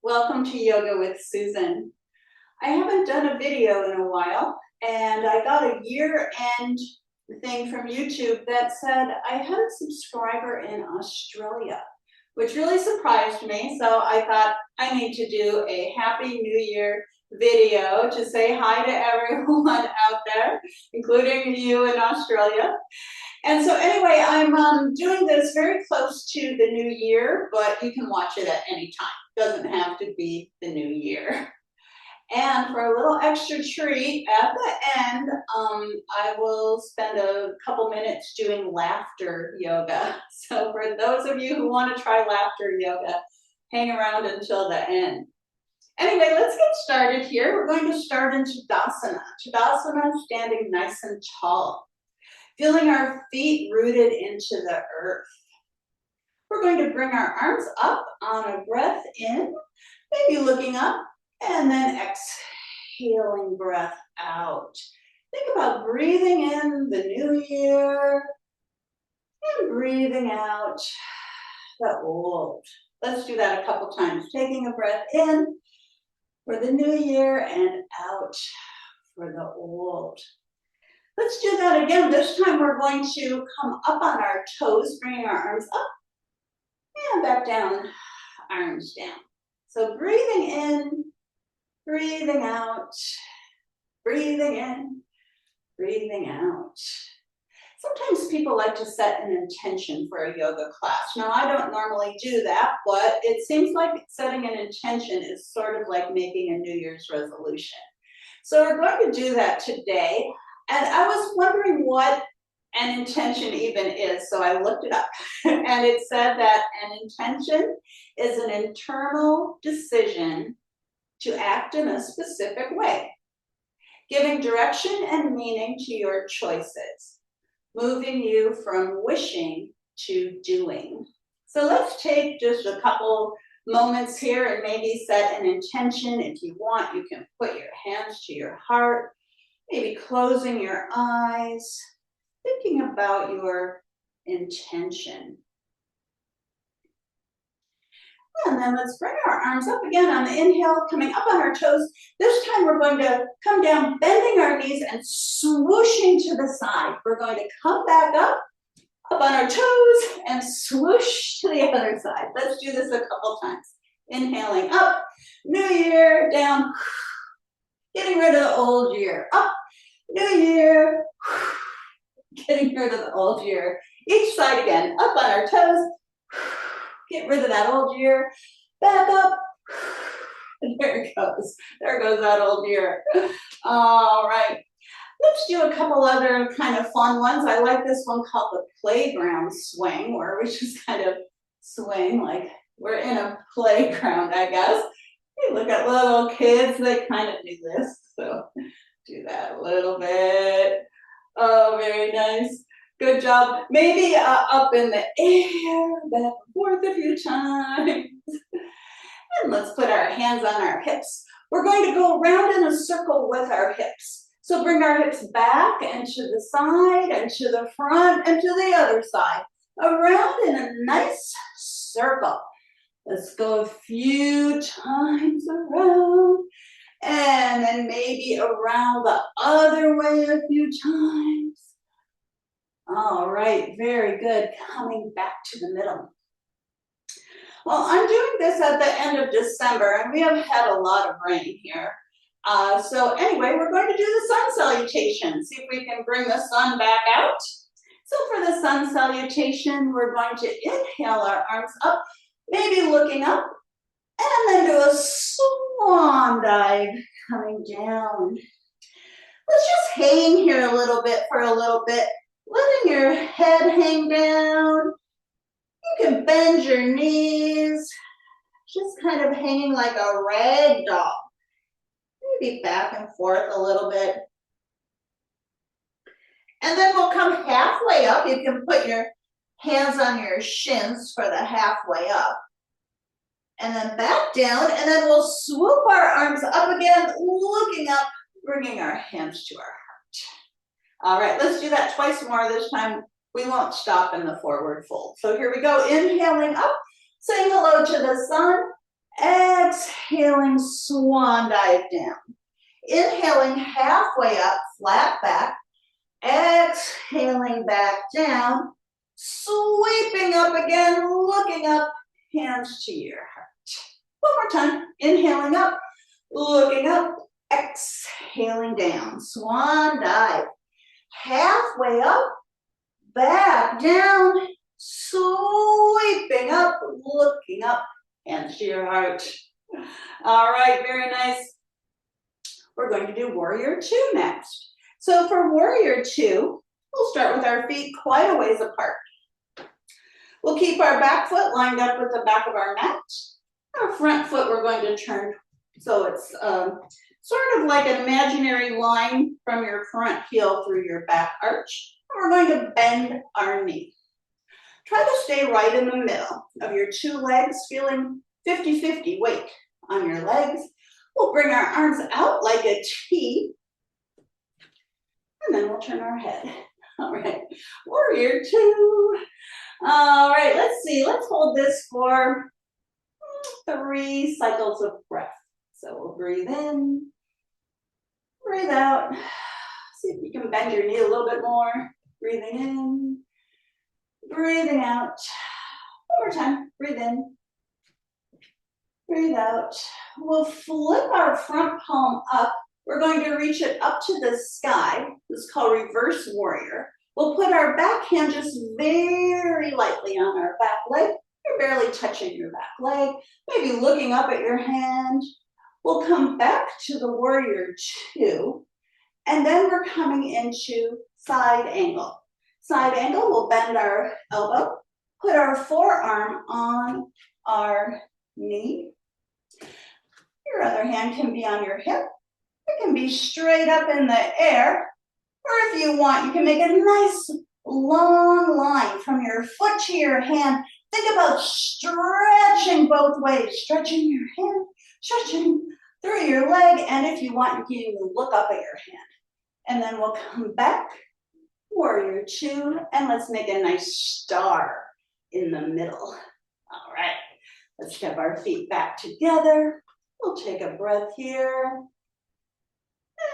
Welcome to Yoga with Susan. I haven't done a video in a while, and I got a year-end thing from YouTube that said I had a subscriber in Australia, which really surprised me. So I thought I need to do a Happy New Year video to say hi to everyone out there, including you in Australia. And so anyway, I'm doing this very close to the new year, but you can watch it at any time. Doesn't have to be the new year. And for a little extra treat at the end, I will spend a couple minutes doing laughter yoga. So for those of you who want to try laughter yoga, hang around until the end. Anyway, let's get started here. We're going to start in Tadasana. Tadasana, standing nice and tall. Feeling our feet rooted into the earth. We're going to bring our arms up on a breath in, maybe looking up, and then exhaling breath out. Think about breathing in the new year and breathing out the old. Let's do that a couple times. Taking a breath in for the new year and out for the old. Let's do that again. This time we're going to come up on our toes, bringing our arms up and back down, arms down. So breathing in, breathing out, breathing in, breathing out. Sometimes people like to set an intention for a yoga class. Now, I don't normally do that, but it seems like setting an intention is sort of like making a New Year's resolution. So we're going to do that today. And I was wondering what an intention even is, so I looked it up. And it said that an intention is an internal decision to act in a specific way, giving direction and meaning to your choices, moving you from wishing to doing. So let's take just a couple moments here and maybe set an intention. If you want, you can put your hands to your heart, maybe closing your eyes, thinking about your intention. And then let's bring our arms up again on the inhale, coming up on our toes. This time we're going to come down, bending our knees and swooshing to the side. We're going to come back up on our toes, and swoosh to the other side. Let's do this a couple times. Inhaling up, new year, down, getting rid of the old year, up, new year, getting rid of the old year. Each side again, up on our toes, get rid of that old year, back up, and there it goes. There goes that old year. All right, let's do a couple other kind of fun ones. I like this one called the playground swing, where we just kind of swing like we're in a playground, I guess. Hey, look at little kids, they kind of do this. So do that a little bit. Oh, very nice. Good job. Maybe up in the air, back and forth a few times. And let's put our hands on our hips. We're going to go around in a circle with our hips. So bring our hips back and to the side and to the front and to the other side. Around in a nice circle. Let's go a few times around. And then maybe around the other way a few times. All right, very good. Coming back to the middle. Well, I'm doing this at the end of December, and we have had a lot of rain here. So anyway, we're going to do the sun salutation. See if we can bring the sun back out. So for the sun salutation, we're going to inhale our arms up, maybe looking up, and then do a swan dive coming down. Let's just hang here a little bit for a little bit, letting your head hang down. You can bend your knees, just kind of hanging like a rag doll. Maybe back and forth a little bit. And then we'll come halfway up. You can put your hands on your shins for the halfway up. And then back down, and then we'll swoop our arms up again, looking up, bringing our hands to our heart. All right, let's do that twice more. This time we won't stop in the forward fold. So here we go, inhaling up, saying hello to the sun, exhale. exhaling, swan dive down. Inhaling halfway up, flat back. Exhaling back down. Sweeping up again, looking up, hands to your heart. One more time. Inhaling up, looking up, exhaling down. Swan dive. Halfway up, back down, sweeping up, looking up, hands to your heart. All right, very nice. We're going to do warrior two next. So for warrior two, we'll start with our feet quite a ways apart. We'll keep our back foot lined up with the back of our mat. Our front foot we're going to turn so it's sort of like an imaginary line from your front heel through your back arch. And we're going to bend our knee. Try to stay right in the middle of your two legs, feeling 50-50 weight on your legs. We'll bring our arms out like a T, and then we'll turn our head. All right, warrior two. All right, let's see, let's hold this for 3 cycles of breath. So we'll breathe in, breathe out. See if you can bend your knee a little bit more. Breathing in, breathing out. One more time, breathe in, breathe out. We'll flip our front palm up. We're going to reach it up to the sky. This is called reverse warrior. We'll put our back hand just very lightly on our back leg. You're barely touching your back leg, maybe looking up at your hand. We'll come back to the warrior two, and then we're coming into side angle. Side angle, we'll bend our elbow, put our forearm on our knee. Your other hand can be on your hip. It can be straight up in the air, or if you want, you can make a nice long line from your foot to your hand. Think about stretching both ways, stretching your hand, stretching through your leg, and if you want, you can even look up at your hand. And then we'll come back, warrior two, and let's make a nice star in the middle. All right, let's step our feet back together. We'll take a breath here,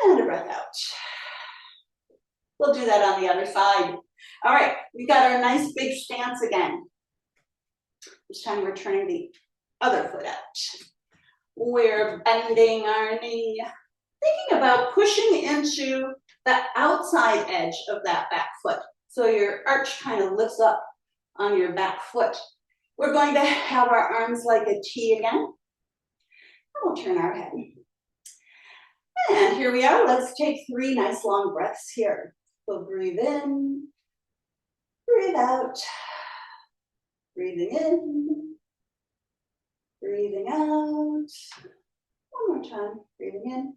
and a breath out. We'll do that on the other side. All right, we got our nice big stance again. This time we're turning the other foot out. We're bending our knee, thinking about pushing into the outside edge of that back foot. So your arch kind of lifts up on your back foot. We're going to have our arms like a T again. And we'll turn our head. And here we are. Let's take 3 nice long breaths here. We'll breathe in, breathe out, breathing in, breathing out. One more time, breathing in,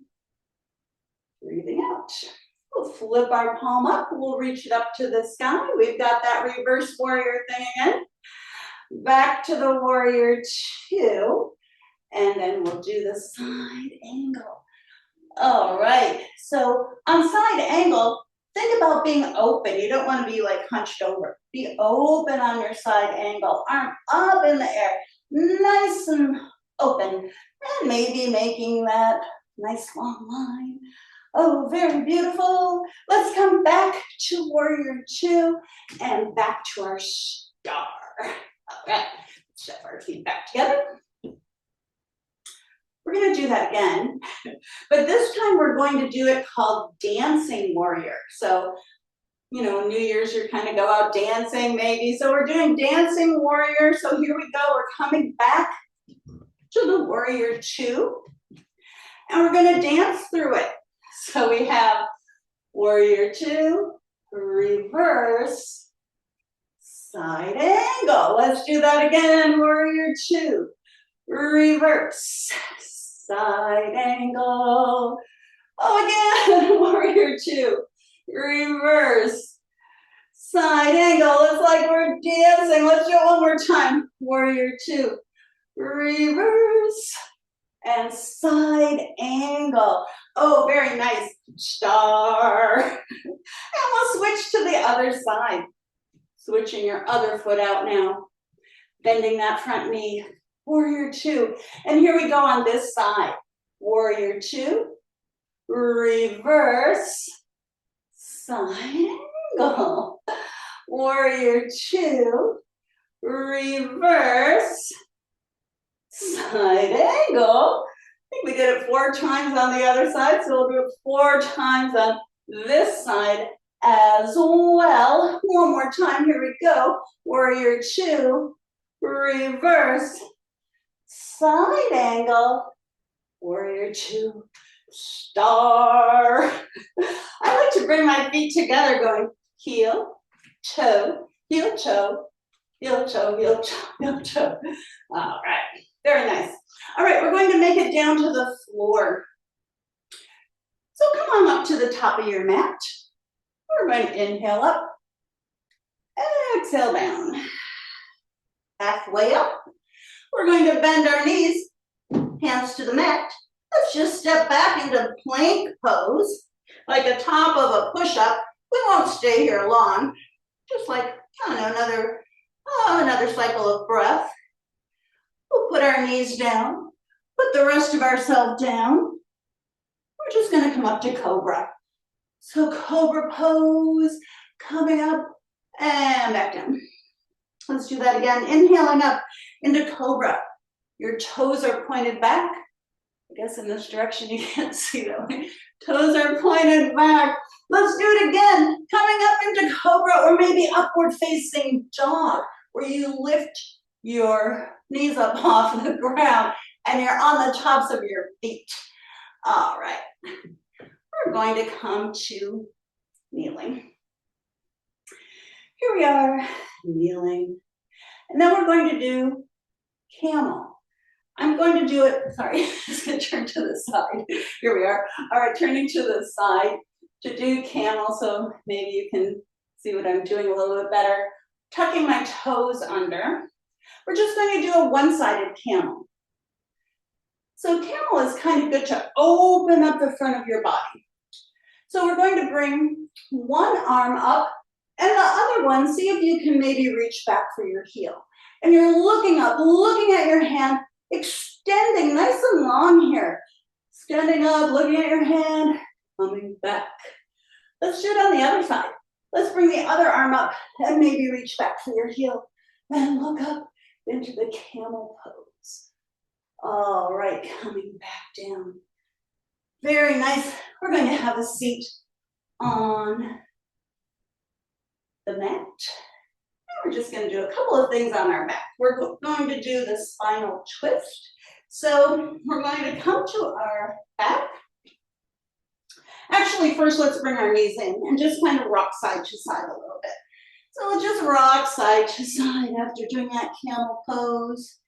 breathing out. We'll flip our palm up, we'll reach it up to the sky. We've got that reverse warrior thing again. Back to the warrior two, and then we'll do the side angle. All right, so on side angle, think about being open. You don't want to be like hunched over. Be open on your side angle, arm up in the air, nice and open, and maybe making that nice long line. Oh, very beautiful. Let's come back to warrior two and back to our star. All right, step our feet back together. We're going to do that again, but this time we're going to do it called dancing warrior. So, you know, New Year's, you're kind of go out dancing maybe. So we're doing dancing warrior. So here we go. We're coming back to the warrior two, and we're going to dance through it. So we have warrior two, reverse, side angle. Let's do that again. Warrior two, reverse, side angle. Oh, again, warrior two, reverse, side angle. It's like we're dancing. Let's do it one more time. Warrior two, reverse, and side angle. Oh, very nice. Star. And we'll switch to the other side. Switching your other foot out now. Bending that front knee. warrior two. And here we go on this side. Warrior two, reverse, side angle. Warrior two, reverse, side angle. I think we did it 4 times on the other side, so we'll do it 4 times on this side as well. One more time, here we go. Warrior two, reverse, side angle, warrior two, star. I like to bring my feet together going heel, toe, heel, toe, heel, toe, heel, toe, heel, toe. All right, very nice. All right, we're going to make it down to the floor. So come on up to the top of your mat. We're going to inhale up, exhale down. Halfway up, we're going to bend our knees, hands to the mat. Let's just step back into plank pose, like the top of a push-up. We won't stay here long, just like, I don't know, another cycle of breath. We'll put our knees down, put the rest of ourselves down. We're just gonna come up to cobra. So cobra pose, coming up and back down. Let's do that again. Inhaling up into cobra. Your toes are pointed back. I guess in this direction you can't see that way. Toes are pointed back. Let's do it again. Coming up into cobra or maybe upward facing dog, where you lift your knees up off the ground and you're on the tops of your feet. All right. We're going to come to kneeling. Here we are, kneeling. And then we're going to do camel. I'm going to do it, sorry, just gonna turn to the side. Here we are. All right, turning to the side to do camel, so maybe you can see what I'm doing a little bit better. Tucking my toes under. We're just going to do a one-sided camel. So camel is kind of good to open up the front of your body. So we're going to bring one arm up and the other one, see if you can maybe reach back for your heel. And you're looking up, looking at your hand, extending nice and long here. Standing up, looking at your hand, coming back. Let's do it on the other side. Let's bring the other arm up and maybe reach back for your heel. And look up into the camel pose. All right, coming back down. Very nice. We're going to have a seat on the mat. And we're just going to do a couple of things on our back. We're going to do the spinal twist. So we're going to come to our back. Actually, first let's bring our knees in and just kind of rock side to side a little bit. So we'll just rock side to side after doing that camel pose.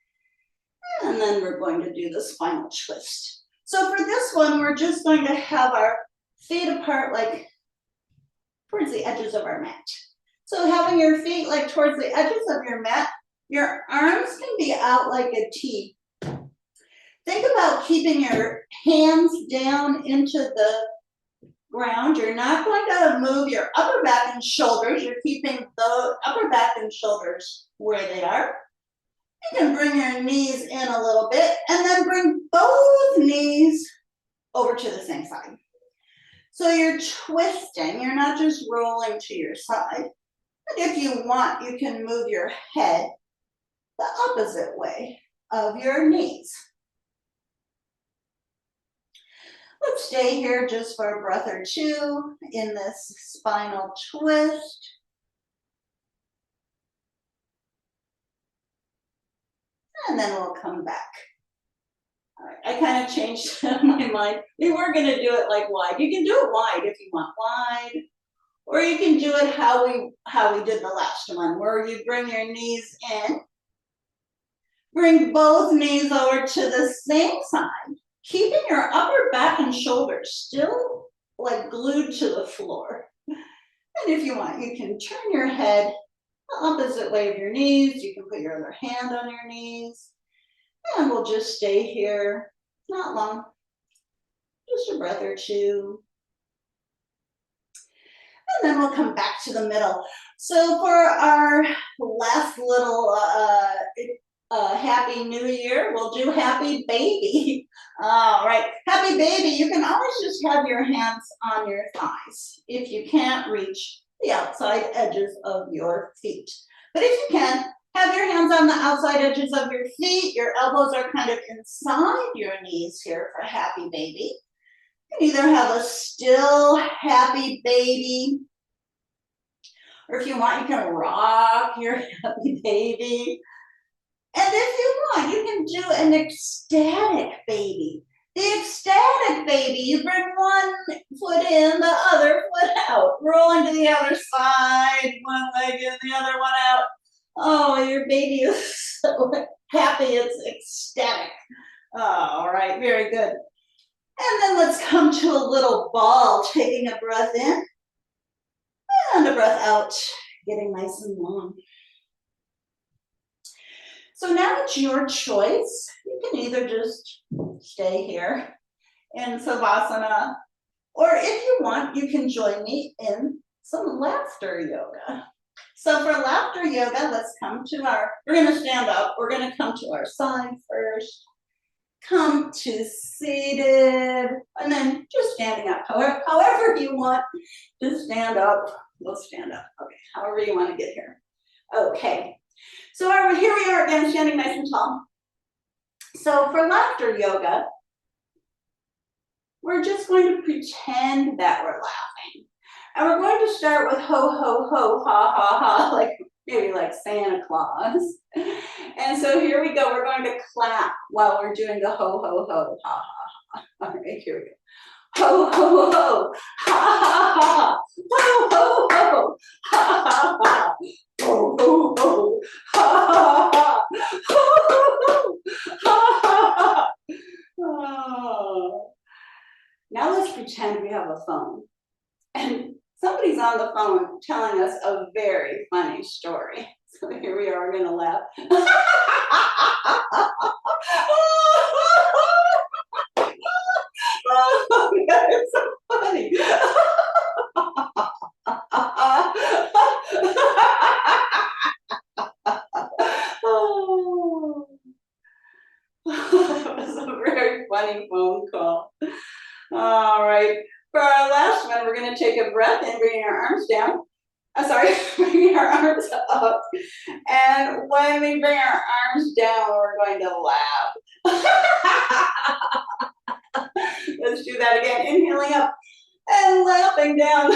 And then we're going to do the spinal twist. So for this one, we're just going to have our feet apart like towards the edges of our mat. So having your feet like towards the edges of your mat, your arms can be out like a T. Think about keeping your hands down into the ground. You're not going to move your upper back and shoulders. You're keeping the upper back and shoulders where they are. You can bring your knees in a little bit and then bring both knees over to the same side. So you're twisting, you're not just rolling to your side. But if you want, you can move your head the opposite way of your knees. Let's stay here just for a breath or two in this spinal twist. And then we'll come back. All right, I kind of changed my mind. We were going to do it like wide. You can do it wide if you want wide, or you can do it how we did the last one, where you bring your knees in, bring both knees over to the same side, keeping your upper back and shoulders still like glued to the floor. And if you want, you can turn your head the opposite way of your knees. You can put your other hand on your knees. And we'll just stay here, not long, just a breath or two. And then we'll come back to the middle. So for our last little Happy New Year. We'll do Happy Baby. All right, Happy Baby, you can always just have your hands on your thighs if you can't reach the outside edges of your feet. But if you can, have your hands on the outside edges of your feet. Your elbows are kind of inside your knees here for Happy Baby. You can either have a still Happy Baby, or if you want, you can rock your Happy Baby. And if you want, you can do an ecstatic baby. The ecstatic baby, you bring one foot in, the other foot out. Rolling to the other side, one leg in, the other one out. Oh, your baby is so happy, it's ecstatic. All right, very good. And then let's come to a little ball, taking a breath in and a breath out, getting nice and long. So now it's your choice. You can either just stay here in Savasana, or if you want, you can join me in some laughter yoga. So for laughter yoga, let's come to we're gonna stand up. We're gonna come to our side first, come to seated, and then just standing up. However you want to stand up, we'll stand up. Okay, however you want to get here. Okay. So here we are again, standing nice and tall. So for laughter yoga, we're just going to pretend that we're laughing. And we're going to start with ho, ho, ho, ha, ha, ha, like maybe like Santa Claus. And so here we go. We're going to clap while we're doing the ho, ho, ho, ha, ha, ha. All right, here we go. Ho, ho, ho, ha, ha, ha, ho, ho, ho, ha, ha, ha, ho, ho, ho, ha, ha, ha, ho, ho, ho, ha, ha, ha. Oh. Now let's pretend we have a phone. And somebody's on the phone telling us a very funny story. So here we are, we're gonna laugh. Oh, that is so funny. Oh. That was a very funny phone call. All right, for our last one, we're going to take a breath in, bringing our arms down. Bringing our arms up. And when we bring our arms down, we're going to laugh. Let's do that again. Inhaling up and laughing down.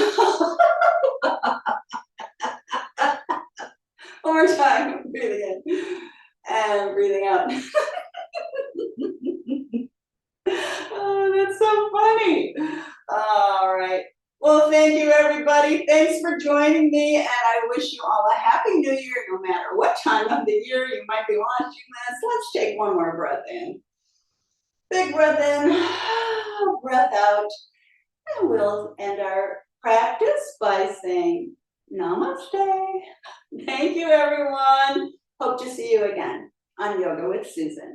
One more time. Breathing in and breathing out. Oh, that's so funny. All right. Well, thank you, everybody. Thanks for joining me, and I wish you all a happy new year, no matter what time of the year you might be watching this. Let's take one more breath in. Big breath in, breath out, and we'll end our practice by saying namaste. Thank you, everyone. Hope to see you again on Yoga with Susan.